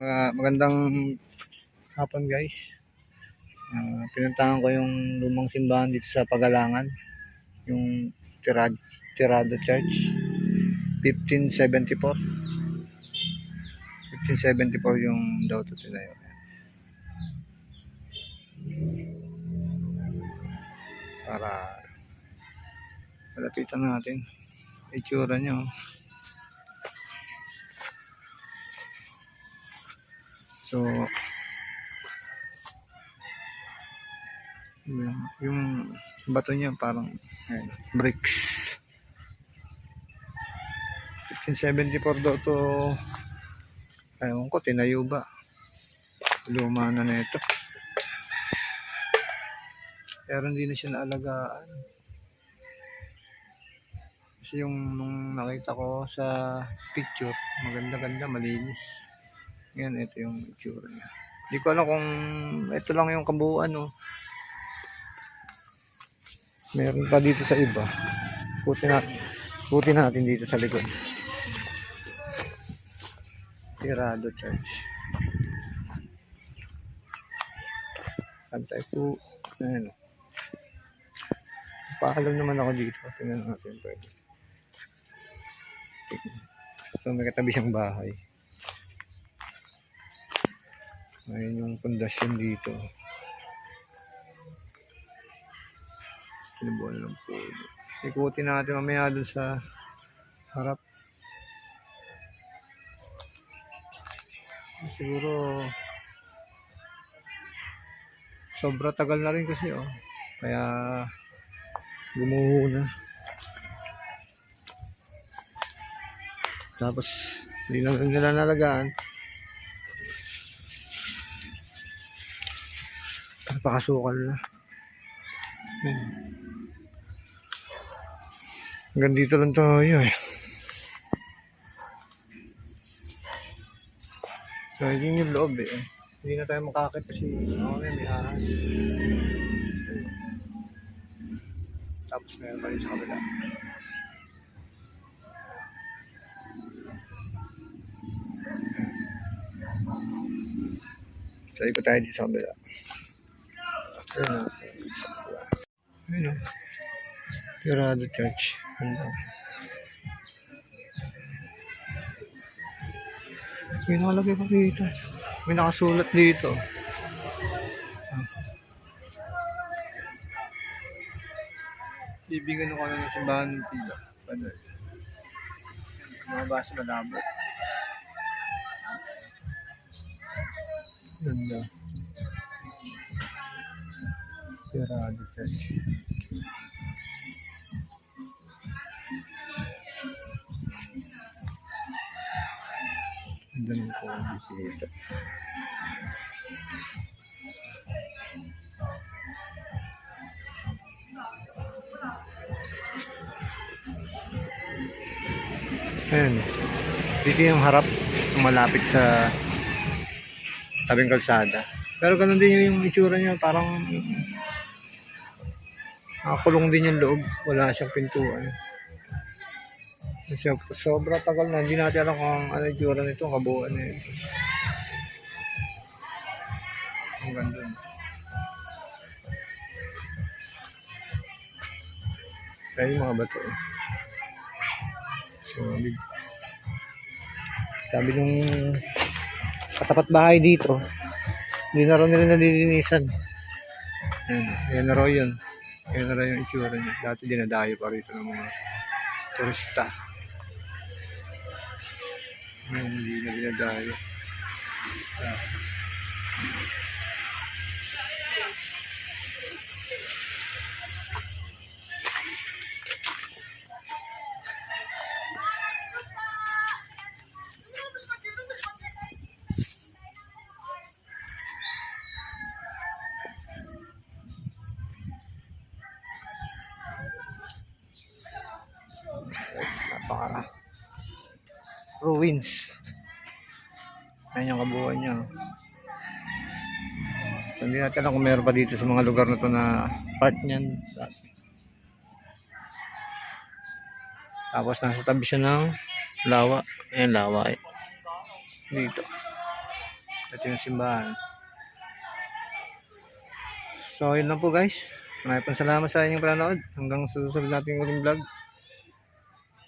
Magandang hapon guys. Pinuntahan ko yung lumang simbahan dito sa Pagalangan, yung Tirado Church, 1574. 1574 yung daw ito tinayo. Para malapitan natin itsura nyo. So yung bato niya parang bricks. 1574 daw to. Ayaw ko, tinayo ba? Luma na ito. Pero hindi na siya naalagaan. Kasi yung nung nakita ko sa picture, maganda-ganda, malinis. Ngayon, ito yung itsura niya. Hindi ko alam kung ito lang yung kabuuan, no? Meron pa dito sa iba. Putin natin dito sa likod. Tirado Church. Antay po. Ayan. Paalam naman ako dito. Tingnan natin pwede. So may katabi siyang bahay. Ayun yung pundasyon dito. Sinubuan lang po. Ikutin natin mamaya doon sa harap. Siguro sobra tagal na rin kasi kaya gumuho na. Tapos hindi na nila nalagaan. Napakasukal na. Hanggang dito lang tayo So yun yung loob Hindi na tayo makakit kasi may ahas. Tapos meron pa rin sa kabila. So ikot tayo dito sa kabila. Ayun Tirado Church. May nakalagay pa dito. May nakasulat dito. Bibigyan ko ng simbahan ng tila. Mga basa malabo. Ganda. Tirado Church. Ganda ng po dito. Ayan. Dito yung harap, malapit sa tabing kalsada. Pero ganun din yung itsura niya, parang nakakulong din yung loob. Wala siyang pintuan. Sobra tagal na, hindi natin alam kung ano yung itsura nito, kabuuan na yun. Ang ganda. Kaya yung mga bato So, sabi nung katapat bahay dito, hindi na raw nila nalilinisan. Yan na raw yun. Yan na raw yung itsura niya. Dati dinadayo pa rito ng mga turista. Ngayon hindi na dinadayo. Napaka ruins. Ayan yung kabuuan niya. So, hindi natin alam kung meron pa dito sa mga lugar na to na part niyan. Tapos nasa tabi siya ng lawa. Ayan lawa dito. Ito yung simbahan. So, yun lang po guys. Maraming pong salamat sa inyong panonood. Hanggang susunod nating uling vlog.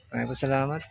Maraming pong salamat.